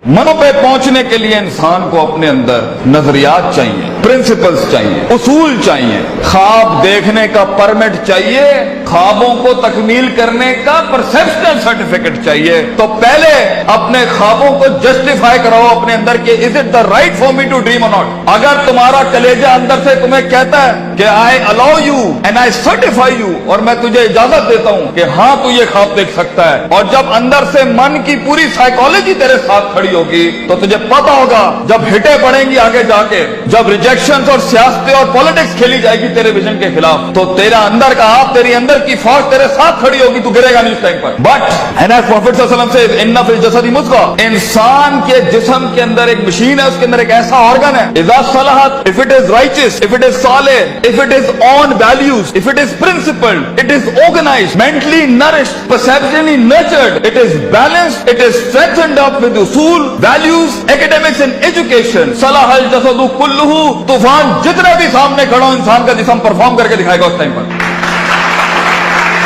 मनों पे पहुंचने के लिए इंसान को अपने अंदर नजरियात चाहिए, प्रिंसिपल्स चाहिए, उसूल चाहिए, ख्वाब देखने का परमिट चाहिए, ख्वाबों को तकमील करने का परसेप्शनल सर्टिफिकेट चाहिए। तो पहले अपने ख्वाबों को जस्टिफाई कराओ अपने अंदर कि is it the right for me to dream or not. अगर तुम्हारा कलेजा अंदर से तुम्हें कहता है कि I allow you and I certify you, और मैं तुझे इजाजत देता हूं कि हाँ तू ये ख्वाब देख सकता है, और जब अंदर से मन की पूरी साइकोलॉजी तेरे साथ खड़ी होगी तो तुझे पता होगा जब हिटे पड़ेंगी आगे जाके, जब रिजेक्शंस और सियासतें और पॉलिटिक्स खेली जाएगी तेरे विजन के खिलाफ, तो तेरा अंदर का आप, तेरी अंदर की फौज तेरे साथ खड़ी होगी, तू गिरेगा नहीं उस टाइम पर। बट एंड एज प्रॉफिट सल्लल्लाहु अलैहि वसल्लम से इन्ना फिल जसदी मुज़ग़ह, इंसान के जिस्म के अंदर एक मशीन है, उसके अंदर एक ऐसा ऑर्गन है, इज़ा सलहत, if it is righteous, if it is सालिह, if it is on values, if it is principled, it is organised, mentally nourished, perceptionally nurtured, it is balanced, it is strengthened up with उसूल, values, academics and education, सलाहल जसदु कुल्लुहु, तूफान जितने भी सामने खड़ा हो इंसान का जिस्म परफॉर्म करके दिखाएगा उस टाइम पर।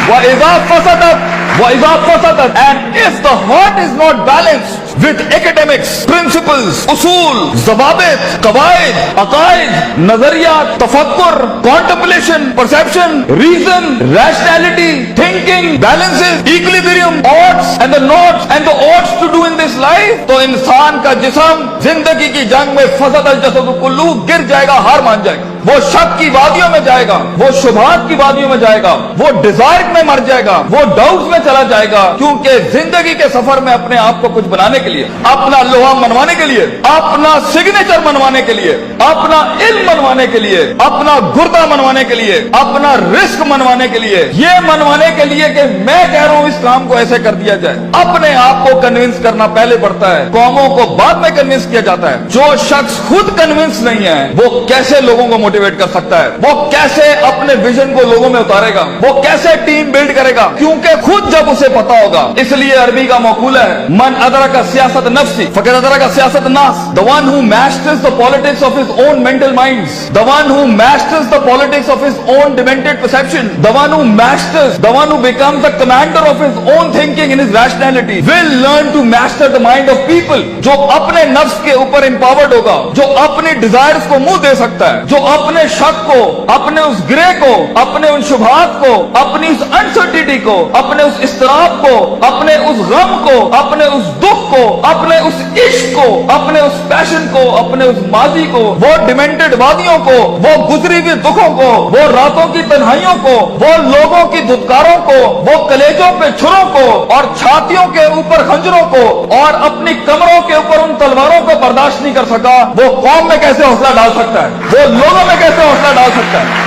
وَإِذَا فَسَدَتْ, and if the heart is not balanced with academics, principles, usul, ज़वाबित, क़वाइद, अक़ाइद, नज़रियात, तफ़क्कुर, contemplation, perception, reason, rationality, thinking, balances, equilibrium, odds and the nots and the odds to do in this life, तो इंसान का जिस्म जिंदगी की जंग में फसदल जसदु कुल्लू गिर जाएगा, हार मान जाएगा, वो शक की वादियों में जाएगा, वो शुबहात की वादियों में जाएगा, वो डिजायर में मर जाएगा, वो डाउट्स में चला जाएगा, क्योंकि जिंदगी के सफर में अपने आप को कुछ बनाने के लिए, अपना लोहा मनवाने के लिए, अपना सिग्नेचर मनवाने के लिए, अपना इल्म मनवाने के लिए, अपना गुर्दा मनवाने के लिए, अपना रिस्क मनवाने के लिए, ये मनवाने के लिए कि मैं कह रहा हूं इस काम को ऐसे कर दिया जाए, अपने आप को कन्विंस करना पहले पड़ता है, कौमों को बाद में कन्विंस किया जाता है। जो शख्स खुद कन्विंस नहीं है वो कैसे लोगों को मोटिवेट कर सकता है, वो कैसे अपने विजन को लोगों में उतारेगा, वो कैसे टीम बिल्ड करेगा, क्योंकि खुद जब उसे पता होगा। इसलिए अरबी का मकूला है, मन अदरका सियासत नफ्सी फक़द अदरका सियासत नास, the one who masters the politics of his own mental minds, the one who masters the politics of his own demented perception, the one who masters, the one who becomes the commander of his own thinking in his rationality will learn to master the mind of people. जो अपने नफ्स के ऊपर empowered होगा, जो अपनी desires को मुंह दे सकता है, जो अपने शक को, अपने उस ग्रे को, अपने उन शुबहात को, अपनी उस अनसर्टिनिटी को, अपने उस इस्तराब को, अपने उस गम को, अपने उस दुख को, अपने उस इश्क को, अपने उस पैशन को, अपने उस माजी को, वो डिमेंटेड वादियों को, वो गुजरी हुई दुखों को, वो रातों की तन्हाइयों को, वो लोगों की धुतकारों को, वो कलेजों पे छुरों को और छातियों के ऊपर खंजरों को और अपनी कमरों के ऊपर उन तलवारों को बर्दाश्त नहीं कर सका, वो कौम में कैसे हौसला डाल सकता है, वो लोगों में कैसे हौसला डाल सकता है।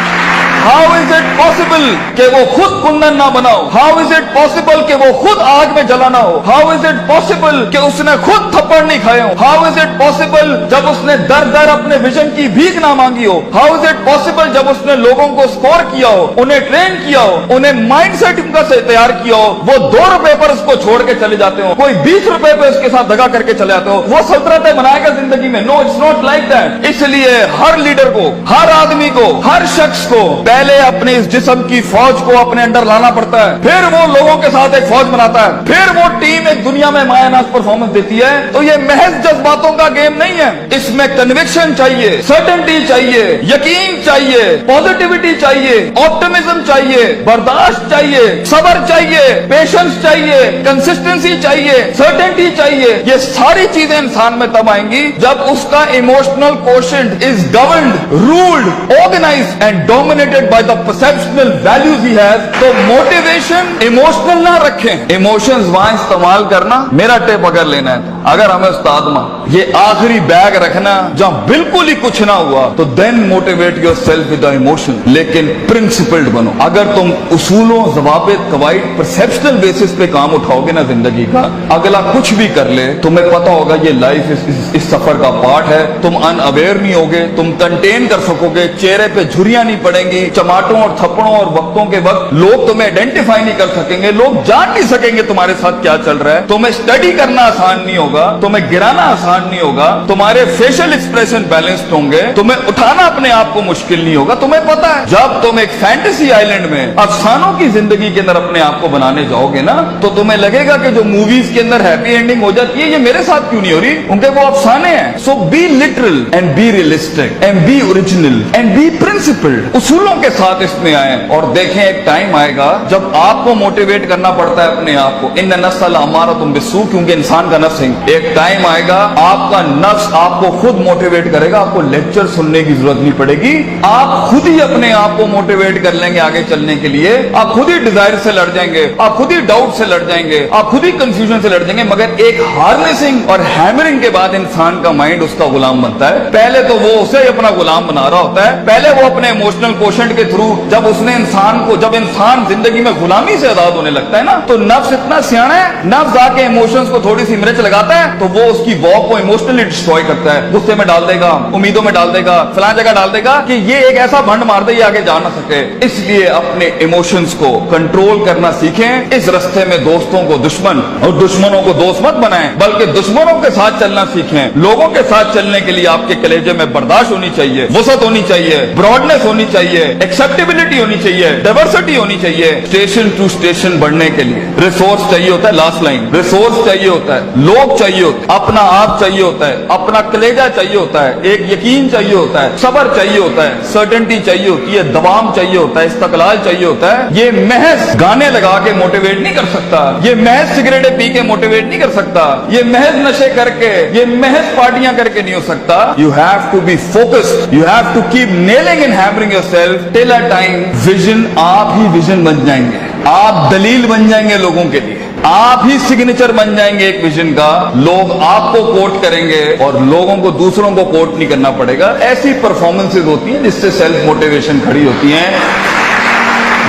How is it possible कि वो खुद कुंदन ना बनाओ? How is it possible कि वो खुद आग में जला ना हो? How is it possible कि उसने खुद थप्पड़ नहीं खाए हो? How is it possible जब उसने दर दर अपने विजन की भीख ना मांगी हो? How is it possible जब उसने लोगों को स्कोर किया हो, उन्हें ट्रेन किया हो, उन्हें माइंडसेट उनका से तैयार किया हो, वो 2 रुपए पर उसको छोड़ के चले जाते हो, कोई 20 रुपए पे उसके साथ दगा करके चले जाते हो, वो सल्तनतें बनाएगा जिंदगी में? No, it's not like that. इसलिए हर लीडर को, हर आदमी को, हर शख्स को पहले अपने इस जिस्म की फौज को अपने अंदर लाना पड़ता है, फिर वो लोगों के साथ एक फौज बनाता है, फिर वो टीम एक दुनिया में मायानाज परफॉर्मेंस देती है। तो ये महज जज्बातों का गेम नहीं है, इसमें कन्विक्शन चाहिए, सर्टेनिटी चाहिए, यकीन चाहिए, पॉजिटिविटी चाहिए, ऑप्टिमिज्म चाहिए, बर्दाश्त चाहिए, सब्र चाहिए, पेशेंस चाहिए, कंसिस्टेंसी चाहिए, सर्टेनिटी चाहिए। ये सारी चीजें इंसान में तब आएंगी जब उसका emotional quotient is governed, ruled, organized and dominated by the perceptual values he has। तो मोटिवेशन इमोशनल ना रखें, इमोशंस वहां इस्तेमाल करना मेरा टेप अगर लेना है, अगर हमें उस्ताद मां ये आखिरी बैग रखना जहां बिल्कुल ही कुछ ना हुआ, तो then motivate yourself with the emotion, लेकिन प्रिंसिपल्ड बनो। अगर तुम उसूलों, ज़वाबित, क़वाइद, परसेप्शनल बेसिस पे काम उठाओगे ना जिंदगी का, अगला कुछ भी कर ले तुम्हें पता होगा ये लाइफ इस सफर का पार्ट है, तुम अनअवेयर नहीं होगे, तुम कंटेन कर सकोगे, चेहरे पे झुर्रियां नहीं पड़ेंगी, चमाटों और थप्पड़ों और वक्तों के वक्त लोग तुम्हें आइडेंटिफाई नहीं कर सकेंगे, लोग जान नहीं सकेंगे तुम्हारे साथ क्या चल रहा है, तुम्हें स्टडी करना आसान नहीं होगा, तुम्हें गिराना आसान नहीं होगा, तुम्हारे फेशियल एक्सप्रेशन बैलेंस्ड होंगे, तुम्हें उठाना अपने आप को मुश्किल नहीं होगा। तुम्हें पता है जब तुम एक फैंटेसी आइलैंड में अफसानों की जिंदगी के अंदर अपने आप को बनाने जाओगे ना, तो तुम्हें लगेगा कि जो मूवीज के अंदर हैप्पी एंडिंग हो जाती है ये मेरे साथ क्यों नहीं हो रही, उनके वो अफसाने हैं। So be literal and be realistic and be original and be principled. उसूलों के साथ इसमें आए और देखें एक टाइम आएगा जब आपको मोटिवेट करना पड़ता है अपने आप को। इन नस्ल हमारा तुम बिस्सू, क्योंकि इंसान का नफ्स है। एक टाइम आएगा आपका नफ्स आपको खुद मोटिवेट करेगा, आपको लेक्चर सुनने की जरूरत नहीं पड़ेगी, आप खुद ही अपने आप को मोटिवेट कर लेंगे आगे चलने के लिए। आप खुद ही डिजायर से लड़ जाएंगे, आप खुद ही डाउट से लड़ जाएंगे, आप खुद ही कंफ्यूजन से लड़ जाएंगे। मगर एक हार्नेसिंग और हैमरिंग के बाद इंसान का माइंड उसका गुलाम बनता है। पहले तो वो उसे अपना गुलाम बना रहा होता है, पहले वो अपने इमोशनल कोशेंट के थ्रू जब इंसान जिंदगी में गुलामी से आजाद होने लगता है ना, तो नफ्स इतना सियाना है, नफ्स आके इमोशंस को थोड़ी सी मिर्च लगाता है तो वो उसकी वॉक को इमोशनली डिस्ट्रॉय करता है, गुस्से में डाल देगा, उम्मीदों में डाल देगा, फलां जगह डाल देगा कि ये एक ऐसा भंड मार दे ये आगे जा ना सके। इसलिए अपने इमोशंस को कंट्रोल करना सीखें। इस रास्ते में दोस्तों को दुश्मन और दुश्मनों को दोस्त मत बनाएं, बल्कि दुश्मनों के साथ चलना सीखें। लोगों के साथ चलने के लिए आपके कलेजे में बर्दाश्त होनी चाहिए, वसअत होनी चाहिए, ब्रॉडनेस होनी चाहिए, एक्सेप्टेबिलिटी होनी चाहिए, डाइवर्सिटी होनी चाहिए। स्टेशन टू स्टेशन बढ़ने के लिए रिसोर्स चाहिए होता है, लास्ट लाइन, रिसोर्स चाहिए होता है, लोग चाहिए होते हैं, अपना आप चाहिए होता है, अपना कलेजा चाहिए होता है, एक यकीन चाहिए होता है, सब्र चाहिए होता है, सर्टेनिटी चाहिए होती है, दवाम चाहिए होता है, इस्तकलाल चाहिए होता है। ये महज गाने लगा के मोटिवेट नहीं कर सकता, ये महज सिगरेटें पी के मोटिवेट नहीं कर सकता, ये महज नशे करके, ये महज पार्टियां करके नहीं हो सकता। You have to be focused, you have to keep nailing and hammering yourself till a time vision, आप ही विजन बन जाएंगे, आप दलील बन जाएंगे लोगों के लिए, आप ही सिग्नेचर बन जाएंगे एक विजन का। लोग आपको कोट करेंगे और लोगों को दूसरों को कोट नहीं करना पड़ेगा। ऐसी परफॉर्मेंसेज होती हैं जिससे सेल्फ मोटिवेशन खड़ी होती है।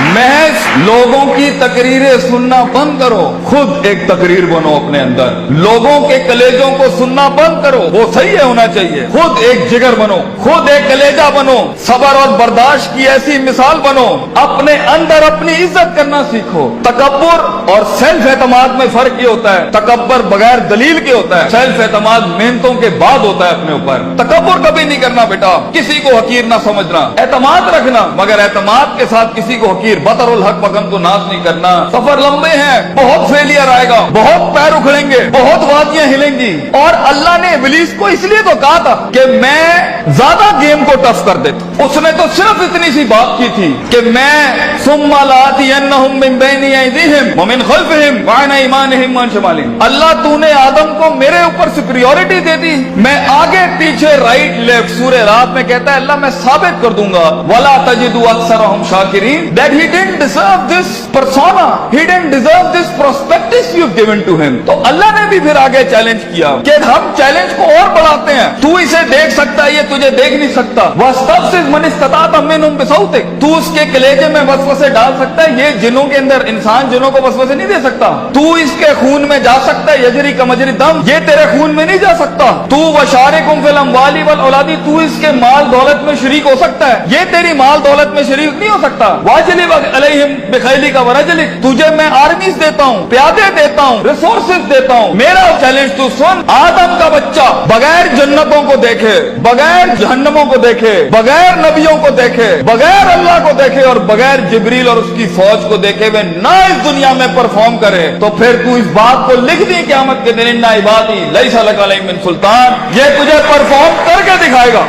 महज लोगों की तकरीरें सुनना बंद करो, खुद एक तकरीर बनो अपने अंदर। लोगों के कलेजों को सुनना बंद करो, वो सही है होना चाहिए। खुद एक जिगर बनो, खुद एक कलेजा बनो, सब्र और बर्दाश्त की ऐसी मिसाल बनो। अपने अंदर अपनी इज्जत करना सीखो। तकब्बुर और सेल्फ एतमाद में फर्क ये होता है, तकब्बुर बगैर दलील के होता है, सेल्फ एतमाद मेहनतों के बाद होता है अपने ऊपर। तकब्बुर कभी नहीं करना बेटा, किसी को हकीर ना समझना, एतमाद रखना, मगर एतमाद के साथ किसी को हकीर बतरुल हक पगम को नाज नहीं करना। सफर लंबे हैं, बहुत फेलियर आएगा, बहुत पैर उखड़ेंगे, बहुत वादियां हिलेंगी। और अल्लाह ने इब्लीस को इसलिए तो कहा था कि मैं ज्यादा गेम को टफ कर देता। उसने तो सिर्फ इतनी सी बात की थी कि मैं सुम्मा लाअतियन्नहुम मिन बैनि अयदीहिम व मिन खल्फिहिम व अन अयमानिहिम व अन शमालिहिम। अल्लाह तूने आदम को मेरे ऊपर सुपीरियॉरिटी दे दी, मैं आगे पीछे राइट लेफ्ट। सूरह रात में कहता है अल्लाह मैं साबित कर दूंगा, वला तजिदु अक्सरहुम शाकिरीन, that he didn't deserve this persona, he didn't deserve this prospectus you've given to him। तो अल्लाह ने भी फिर आगे चैलेंज किया कि हम चैलेंज को और बढ़ाते हैं, तू इसे देख सकता है, ये तुझे देख नहीं सकता। वस्तफ़िज़ मन इस्तताअत मिनहुम बिसौतिक, तू उसके कलेजे में वसवसे डाल सकता है, ये जिनों के अंदर इंसान जिनों को वसवसे नहीं दे सकता। तू इसके खून में जा सकता है, यजरी कमजरी दम, ये तेरे खून में नहीं जा सकता। तू वशारिकुम फिल अम्वाली वल औलादी, तू इसके माल दौलत में शरीक हो सकता है, ये तेरी माल दौलत में शरीक नहीं हो सकता। वाजिली अलैहिम बिखैली का वरजलिक, तुझे मैं आर्मीज देता हूँ, प्यादे देता हूँ, रिसोर्सेज देता हूँ। मेरा चैलेंज तू सुन, आदम का बच्चा बगैर जन्नतों को देखे, बगैर जहन्नमों को देखे, बगैर नबियों को देखे, बगैर अल्लाह को देखे और बगैर जिब्रील और उसकी फौज को देखे हुए ना इस दुनिया में परफॉर्म करे, तो फिर तू इस बात को लिख दी क़यामत के दिन, इन्ना इबादी लैसा लका अलैहिम मिन सुल्तान, ये तुझे परफॉर्म करके दिखाएगा।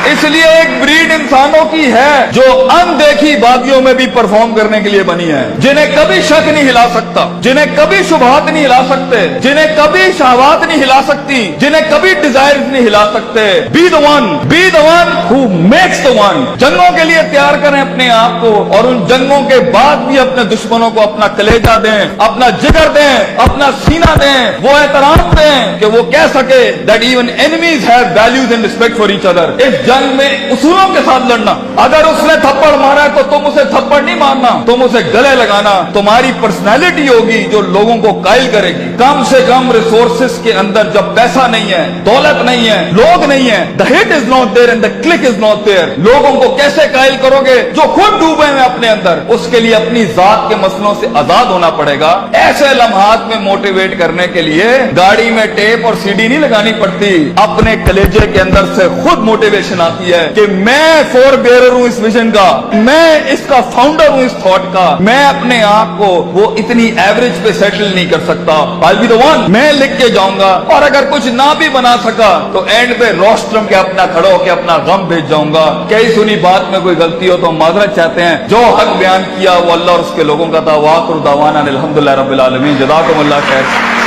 इसलिए एक ब्रीड इंसानों की है जो अनदेखी वादियों में भी परफॉर्म करने के लिए बनी है, जिन्हें कभी शक नहीं हिला सकता, जिन्हें कभी शुबहात नहीं हिला सकते, जिन्हें कभी शहवात नहीं हिला सकती, जिन्हें कभी डिजायर नहीं हिला सकते। Be the one who makes the one. जंगों के लिए तैयार करें अपने आप को, और उन जंगों के बाद भी अपने दुश्मनों को अपना कलेजा दें, अपना जिगर दें, अपना सीना दें, वो एहतराम दें कि वो कह सके that even enemies have values and respect for each other. इस जंग में उसूलों के साथ लड़ना। अगर उसने थप्पड़ मारा है तो तुम उसे थप्पड़ नहीं मारना, तुम उसे गले लगाना। तुम्हारी पर्सनैलिटी होगी जो लोगों को कायल करेगी। कम से कम रिसोर्सेस के अंदर जब पैसा नहीं है, दौलत नहीं है, लोग नहीं है, the hit is not there and the click is not there, लोगों को कैसे कायल करोगे जो खुद डूबे हैं अपने अंदर? उसके लिए अपनी जात के मसलों से आजाद होना पड़ेगा। ऐसे लम्हात में मोटिवेट करने के लिए गाड़ी में टेप और सीडी नहीं लगानी पड़ती, अपने कलेजे के अंदर से खुद मोटिवेशन आती है कि मैं फोर बेरर हूं इस विजन का, मैं इसका फाउंडर हूं इस थॉट का। मैं अपने आप को वो इतनी एवरेज पे सेटल नहीं कर सकता, आई बी द वन, मैं लिख के जाऊंगा। और अगर कुछ ना भी बना सका तो एंड पे रोस्ट्रम के अपना खड़ा होकर अपना गम भेज जाऊंगा। कई सुनी बात में कोई गलती हो तो हम माजरत चाहते हैं। जो हक बयान किया वो अल्लाह और उसके लोगों का था। वाखिर दावाना अनिल हम्दुलिल्लाहि रब्बिल आलमीन। जज़ाकुमुल्लाह खैर।